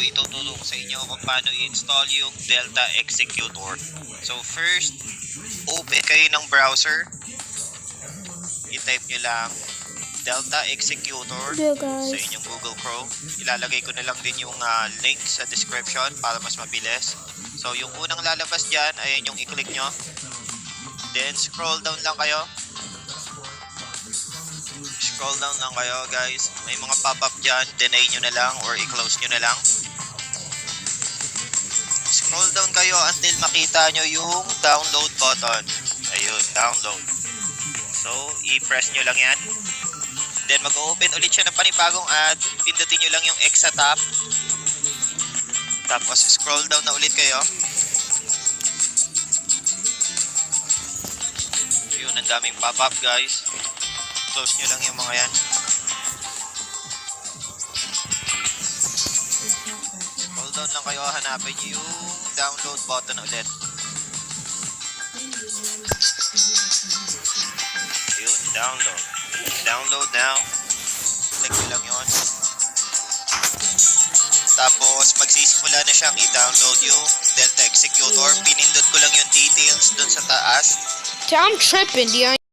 ituturo ko sa inyo kung paano i-install yung Delta Executor. So first, open kayo ng browser. I-type nyo lang Delta Executor sa inyong Google Chrome. Ilalagay ko na lang din yung link sa description para mas mabilis. So yung unang lalabas dyan, ayan yung i-click nyo. Then scroll down lang kayo. Scroll down lang kayo guys. May mga pop-up dyan, deny nyo na lang or i-close nyo na lang. Scroll down kayo until makita nyo yung download button. Ayun, download. So, i-press nyo lang yan. Then mag-open ulit siya ng panibagong ad. Pindutin nyo lang yung X sa top. Tapos scroll down na ulit kayo. Ayun, ang daming pop-up guys. Close nyo lang yung mga yan. Scroll down lang kayo, hanapin nyo yung download button ulit. Ayun, download. Download now. Click nyo lang yun. Tapos magsisimula na siyang i-download yung Delta Executor. Pinindot ko lang yung details dun sa taas. I'm tripping, dude.